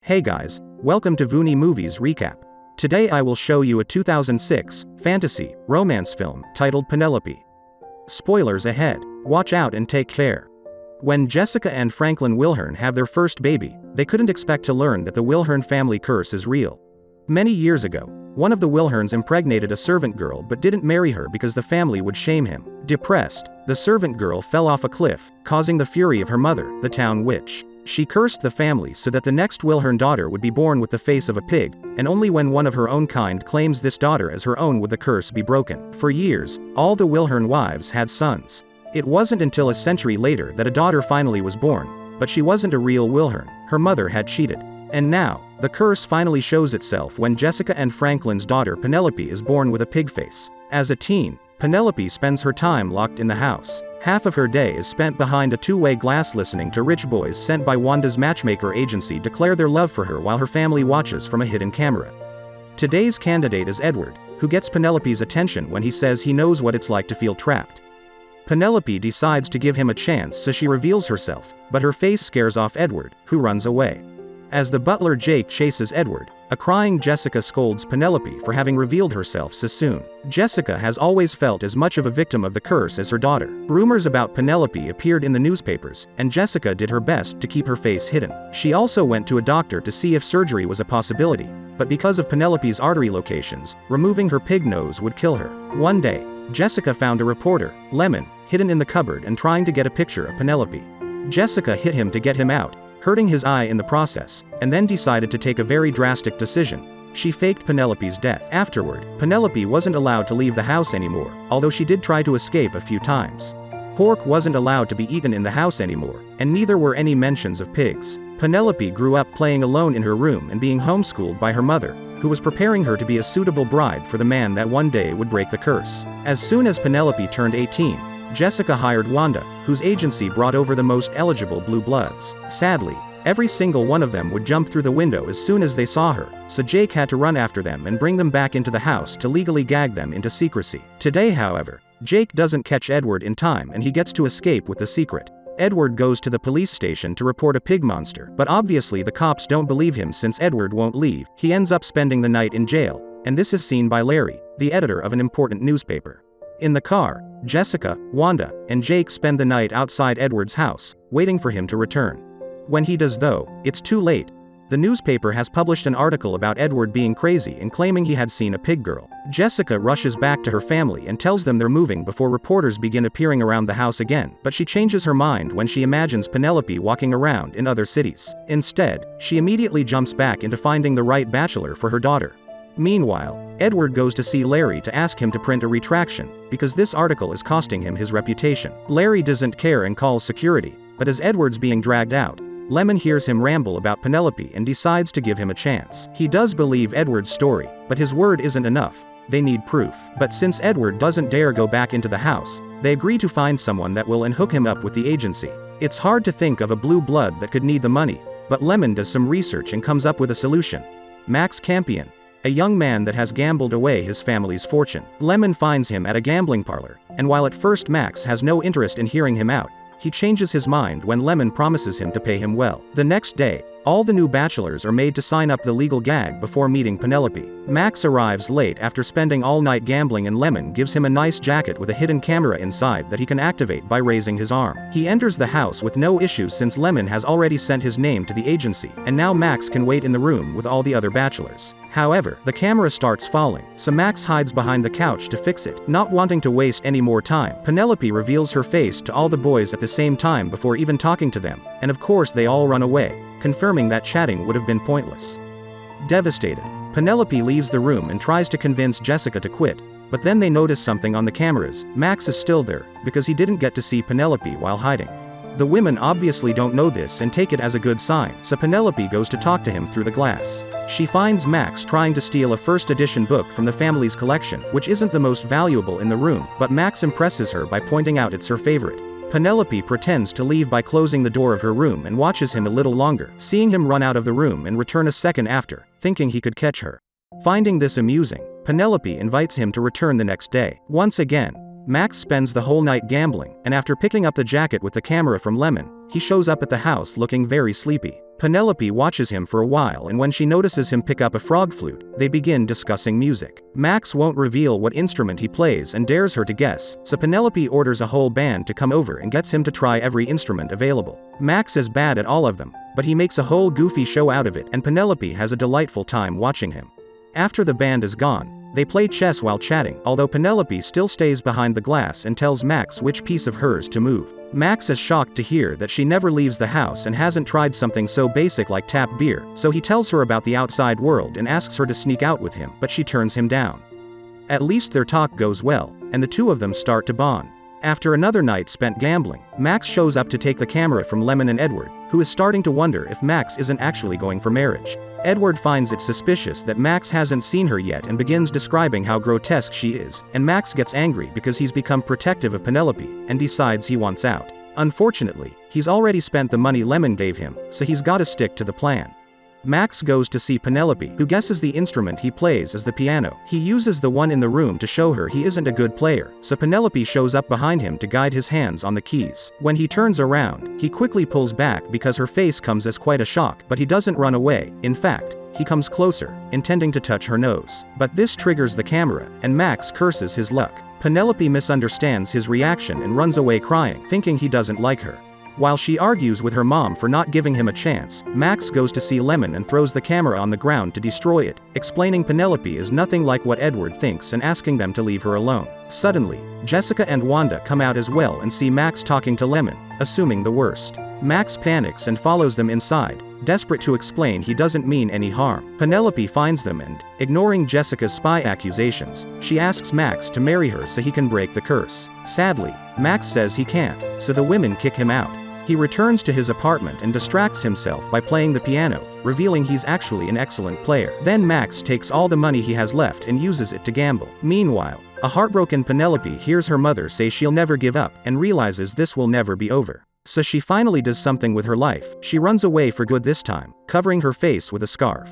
Hey guys, welcome to Vony Movies Recap. Today I will show you a 2006 fantasy romance film titled Penelope. Spoilers ahead, watch out and take care. When Jessica and Franklin Wilhern have their first baby, they couldn't expect to learn that the Wilhern family curse is real. Many years ago, one of the Wilherns impregnated a servant girl but didn't marry her because the family would shame him. Depressed, the servant girl fell off a cliff, causing the fury of her mother, the town witch. She cursed the family so that the next Wilhern daughter would be born with the face of a pig, and only when one of her own kind claims this daughter as her own would the curse be broken. For years, all the Wilhern wives had sons. It wasn't until a century later that a daughter finally was born, but she wasn't a real Wilhern. Her mother had cheated. And now, the curse finally shows itself when Jessica and Franklin's daughter Penelope is born with a pig face. As a teen, Penelope spends her time locked in the house. Half of her day is spent behind a two-way glass listening to rich boys sent by Wanda's matchmaker agency declare their love for her while her family watches from a hidden camera. Today's candidate is Edward, who gets Penelope's attention when he says he knows what it's like to feel trapped. Penelope decides to give him a chance, so she reveals herself, but her face scares off Edward, who runs away. As the butler Jake chases Edward, a crying Jessica scolds Penelope for having revealed herself so soon. Jessica has always felt as much of a victim of the curse as her daughter. Rumors about Penelope appeared in the newspapers, and Jessica did her best to keep her face hidden. She also went to a doctor to see if surgery was a possibility, but because of Penelope's artery locations, removing her pig nose would kill her. One day, Jessica found a reporter, Lemon, hidden in the cupboard and trying to get a picture of Penelope. Jessica hit him to get him out, hurting his eye in the process, and then decided to take a very drastic decision. She faked Penelope's death. Afterward, Penelope wasn't allowed to leave the house anymore, although she did try to escape a few times. Pork wasn't allowed to be eaten in the house anymore, and neither were any mentions of pigs. Penelope grew up playing alone in her room and being homeschooled by her mother, who was preparing her to be a suitable bride for the man that one day would break the curse. As soon as Penelope turned 18, Jessica hired Wanda, whose agency brought over the most eligible blue bloods. Sadly, every single one of them would jump through the window as soon as they saw her, so Jake had to run after them and bring them back into the house to legally gag them into secrecy. Today, however, Jake doesn't catch Edward in time and he gets to escape with the secret. Edward goes to the police station to report a pig monster, but obviously the cops don't believe him since Edward won't leave. He ends up spending the night in jail, and this is seen by Larry, the editor of an important newspaper. In the car, Jessica, Wanda, and Jake spend the night outside Edward's house, waiting for him to return. When he does though, it's too late. The newspaper has published an article about Edward being crazy and claiming he had seen a pig girl. Jessica rushes back to her family and tells them they're moving before reporters begin appearing around the house again, but she changes her mind when she imagines Penelope walking around in other cities. Instead, she immediately jumps back into finding the right bachelor for her daughter. Meanwhile, Edward goes to see Larry to ask him to print a retraction, because this article is costing him his reputation. Larry doesn't care and calls security, but as Edward's being dragged out, Lemon hears him ramble about Penelope and decides to give him a chance. He does believe Edward's story, but his word isn't enough. They need proof. But since Edward doesn't dare go back into the house, they agree to find someone that will and hook him up with the agency. It's hard to think of a blue blood that could need the money, but Lemon does some research and comes up with a solution. Max Campion, a young man that has gambled away his family's fortune. Lemon finds him at a gambling parlor, and while at first Max has no interest in hearing him out, he changes his mind when Lemon promises him to pay him well. The next day, all the new bachelors are made to sign up the legal gag before meeting Penelope. Max arrives late after spending all night gambling and Lemon gives him a nice jacket with a hidden camera inside that he can activate by raising his arm. He enters the house with no issues since Lemon has already sent his name to the agency, and now Max can wait in the room with all the other bachelors. However, the camera starts falling, so Max hides behind the couch to fix it. Not wanting to waste any more time, Penelope reveals her face to all the boys at the same time before even talking to them, and of course they all run away, confirming that chatting would have been pointless. Devastated, Penelope leaves the room and tries to convince Jessica to quit, but then they notice something on the cameras. Max is still there, because he didn't get to see Penelope while hiding. The women obviously don't know this and take it as a good sign, so Penelope goes to talk to him through the glass. She finds Max trying to steal a first edition book from the family's collection, which isn't the most valuable in the room, but Max impresses her by pointing out it's her favorite. Penelope pretends to leave by closing the door of her room and watches him a little longer, seeing him run out of the room and return a second after, thinking he could catch her. Finding this amusing, Penelope invites him to return the next day. Once again, Max spends the whole night gambling, and after picking up the jacket with the camera from Lemon, he shows up at the house looking very sleepy. Penelope watches him for a while, and when she notices him pick up a frog flute, they begin discussing music. Max won't reveal what instrument he plays and dares her to guess, so Penelope orders a whole band to come over and gets him to try every instrument available. Max is bad at all of them, but he makes a whole goofy show out of it, and Penelope has a delightful time watching him. After the band is gone, they play chess while chatting, although Penelope still stays behind the glass and tells Max which piece of hers to move. Max is shocked to hear that she never leaves the house and hasn't tried something so basic like tap beer, so he tells her about the outside world and asks her to sneak out with him, but she turns him down. At least their talk goes well, and the two of them start to bond. After another night spent gambling, Max shows up to take the camera from Lemon and Edward, who is starting to wonder if Max isn't actually going for marriage. Edward finds it suspicious that Max hasn't seen her yet and begins describing how grotesque she is, and Max gets angry because he's become protective of Penelope, and decides he wants out. Unfortunately, he's already spent the money Lemon gave him, so he's gotta stick to the plan. Max goes to see Penelope, who guesses the instrument he plays is the piano. He uses the one in the room to show her he isn't a good player, so Penelope shows up behind him to guide his hands on the keys. When he turns around, he quickly pulls back because her face comes as quite a shock, but he doesn't run away. In fact, he comes closer, intending to touch her nose. But this triggers the camera, and Max curses his luck. Penelope misunderstands his reaction and runs away crying, thinking he doesn't like her. While she argues with her mom for not giving him a chance, Max goes to see Lemon and throws the camera on the ground to destroy it, explaining Penelope is nothing like what Edward thinks and asking them to leave her alone. Suddenly, Jessica and Wanda come out as well and see Max talking to Lemon, assuming the worst. Max panics and follows them inside, desperate to explain he doesn't mean any harm. Penelope finds them and, ignoring Jessica's spy accusations, she asks Max to marry her so he can break the curse. Sadly, Max says he can't, so the women kick him out. He returns to his apartment and distracts himself by playing the piano, revealing he's actually an excellent player. Then Max takes all the money he has left and uses it to gamble. Meanwhile, a heartbroken Penelope hears her mother say she'll never give up, and realizes this will never be over. So she finally does something with her life. She runs away for good this time, covering her face with a scarf.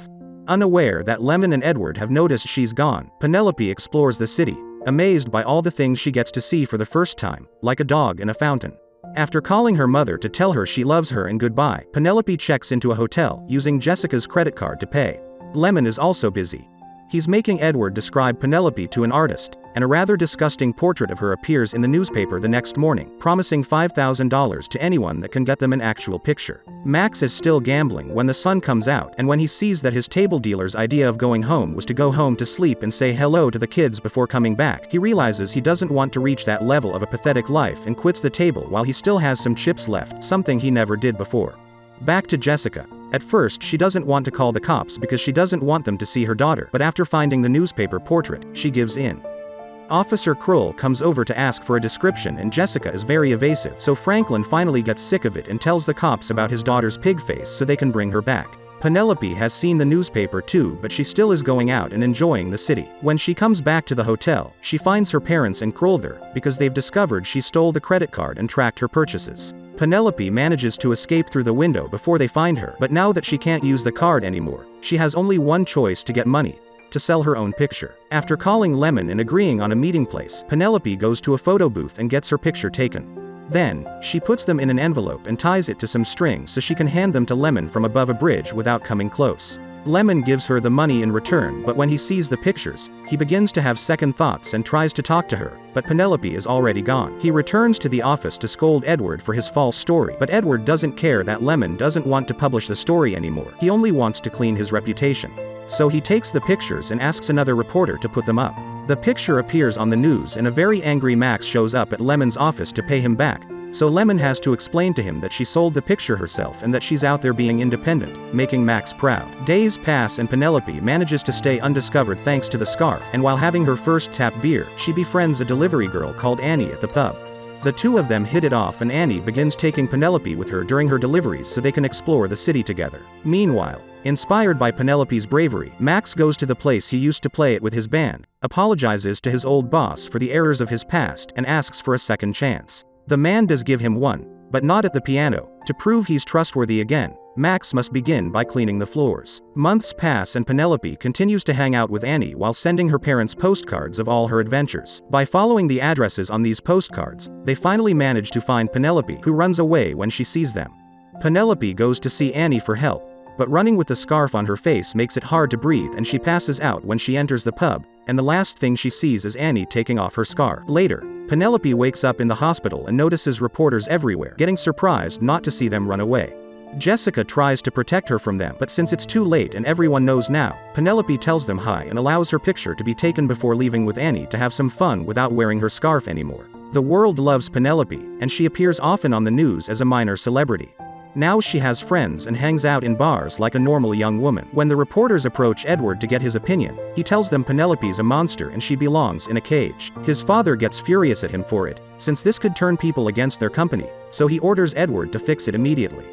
Unaware that Lemon and Edward have noticed she's gone, Penelope explores the city, amazed by all the things she gets to see for the first time, like a dog in a fountain. After calling her mother to tell her she loves her and goodbye, Penelope checks into a hotel, using Jessica's credit card to pay. Lemon is also busy. He's making Edward describe Penelope to an artist, and a rather disgusting portrait of her appears in the newspaper the next morning, promising $5,000 to anyone that can get them an actual picture. Max is still gambling when the sun comes out, and when he sees that his table dealer's idea of going home was to go home to sleep and say hello to the kids before coming back, he realizes he doesn't want to reach that level of a pathetic life and quits the table while he still has some chips left, something he never did before. Back to Jessica. At first she doesn't want to call the cops because she doesn't want them to see her daughter, but after finding the newspaper portrait, she gives in. Officer Krull comes over to ask for a description and Jessica is very evasive, so Franklin finally gets sick of it and tells the cops about his daughter's pig face so they can bring her back. Penelope has seen the newspaper too, but she still is going out and enjoying the city. When she comes back to the hotel, she finds her parents and Krull there, because they've discovered she stole the credit card and tracked her purchases. Penelope manages to escape through the window before they find her, but now that she can't use the card anymore, she has only one choice to get money: to sell her own picture. After calling Lemon and agreeing on a meeting place, Penelope goes to a photo booth and gets her picture taken. Then, she puts them in an envelope and ties it to some string so she can hand them to Lemon from above a bridge without coming close. Lemon gives her the money in return, but when he sees the pictures, he begins to have second thoughts and tries to talk to her, but Penelope is already gone. He returns to the office to scold Edward for his false story, but Edward doesn't care that Lemon doesn't want to publish the story anymore. He only wants to clean his reputation. So he takes the pictures and asks another reporter to put them up. The picture appears on the news and a very angry Max shows up at Lemon's office to pay him back, so Lemon has to explain to him that she sold the picture herself and that she's out there being independent, making Max proud. Days pass and Penelope manages to stay undiscovered thanks to the scarf, and while having her first tap beer, she befriends a delivery girl called Annie at the pub. The two of them hit it off and Annie begins taking Penelope with her during her deliveries so they can explore the city together. Meanwhile, inspired by Penelope's bravery, Max goes to the place he used to play it with his band, apologizes to his old boss for the errors of his past, and asks for a second chance. The man does give him one, but not at the piano, to prove he's trustworthy again, Max must begin by cleaning the floors. Months pass and Penelope continues to hang out with Annie while sending her parents postcards of all her adventures. By following the addresses on these postcards, they finally manage to find Penelope, who runs away when she sees them. Penelope goes to see Annie for help, but running with the scarf on her face makes it hard to breathe and she passes out when she enters the pub, and the last thing she sees is Annie taking off her scarf. Later, Penelope wakes up in the hospital and notices reporters everywhere, getting surprised not to see them run away. Jessica tries to protect her from them, but since it's too late and everyone knows now, Penelope tells them hi and allows her picture to be taken before leaving with Annie to have some fun without wearing her scarf anymore. The world loves Penelope, and she appears often on the news as a minor celebrity. Now she has friends and hangs out in bars like a normal young woman. When the reporters approach Edward to get his opinion, he tells them Penelope's a monster and she belongs in a cage. His father gets furious at him for it, since this could turn people against their company, so he orders Edward to fix it immediately.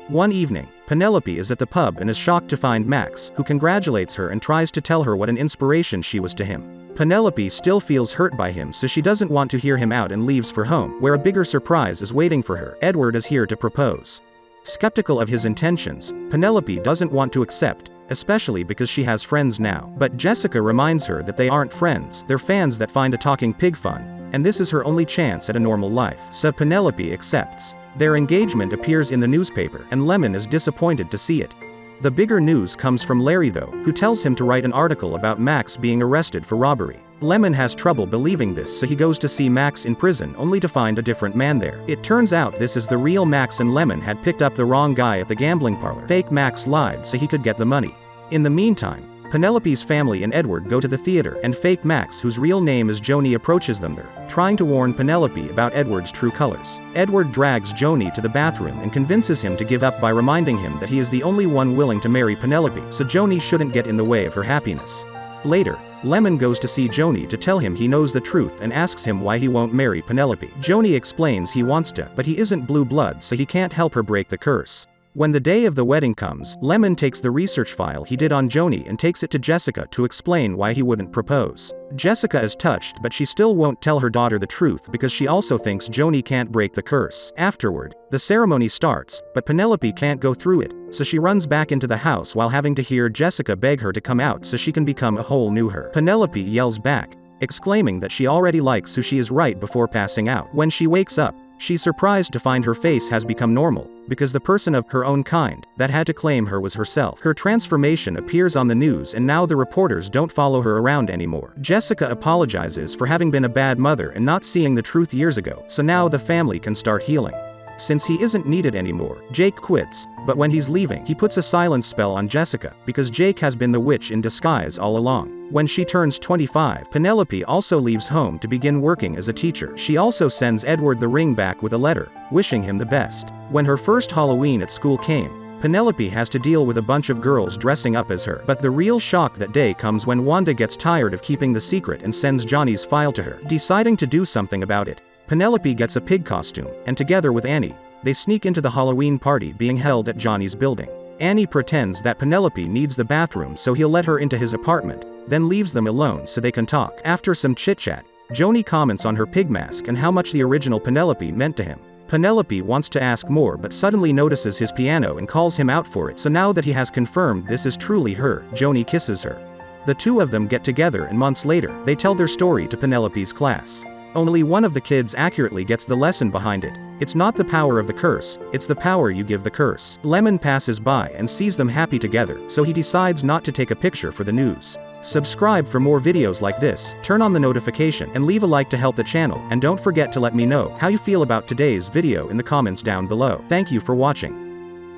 One evening, Penelope is at the pub and is shocked to find Max, who congratulates her and tries to tell her what an inspiration she was to him. Penelope still feels hurt by him, so she doesn't want to hear him out and leaves for home, where a bigger surprise is waiting for her. Edward is here to propose. Skeptical of his intentions, Penelope doesn't want to accept, especially because she has friends now. But Jessica reminds her that they aren't friends, they're fans that find a talking pig fun, and this is her only chance at a normal life. So Penelope accepts. Their engagement appears in the newspaper, and Lemon is disappointed to see it. The bigger news comes from Larry though, who tells him to write an article about Max being arrested for robbery. Lemon has trouble believing this, so he goes to see Max in prison only to find a different man there. It turns out this is the real Max and Lemon had picked up the wrong guy at the gambling parlor. Fake Max lied so he could get the money. In the meantime, Penelope's family and Edward go to the theater, and fake Max, whose real name is Joni, approaches them there, trying to warn Penelope about Edward's true colors. Edward drags Joni to the bathroom and convinces him to give up by reminding him that he is the only one willing to marry Penelope, so Joni shouldn't get in the way of her happiness. Later, Lemon goes to see Joni to tell him he knows the truth and asks him why he won't marry Penelope. Joni explains he wants to, but he isn't blue blood, so he can't help her break the curse. When the day of the wedding comes, Lemon takes the research file he did on Joni and takes it to Jessica to explain why he wouldn't propose. Jessica is touched, but she still won't tell her daughter the truth because she also thinks Joni can't break the curse. Afterward, the ceremony starts, but Penelope can't go through it, so she runs back into the house while having to hear Jessica beg her to come out so she can become a whole new her. Penelope yells back, exclaiming that she already likes who she is right before passing out. When she wakes up, she's surprised to find her face has become normal, because the person of her own kind that had to claim her was herself. Her transformation appears on the news and now the reporters don't follow her around anymore. Jessica apologizes for having been a bad mother and not seeing the truth years ago, so now the family can start healing. Since he isn't needed anymore, Jake quits, but when he's leaving, he puts a silence spell on Jessica, because Jake has been the witch in disguise all along. When she turns 25, Penelope also leaves home to begin working as a teacher. She also sends Edward the ring back with a letter, wishing him the best. When her first Halloween at school came, Penelope has to deal with a bunch of girls dressing up as her. But the real shock that day comes when Wanda gets tired of keeping the secret and sends Johnny's file to her. Deciding to do something about it, Penelope gets a pig costume, and together with Annie, they sneak into the Halloween party being held at Johnny's building. Annie pretends that Penelope needs the bathroom so he'll let her into his apartment, then leaves them alone so they can talk. After some chit-chat, Joni comments on her pig mask and how much the original Penelope meant to him. Penelope wants to ask more but suddenly notices his piano and calls him out for it, so now that he has confirmed this is truly her, Joni kisses her. The two of them get together and months later, they tell their story to Penelope's class. Only one of the kids accurately gets the lesson behind it. It's not the power of the curse, it's the power you give the curse. Lemon passes by and sees them happy together, so he decides not to take a picture for the news. Subscribe for more videos like this, turn on the notification, and leave a like to help the channel, and don't forget to let me know how you feel about today's video in the comments down below. Thank you for watching.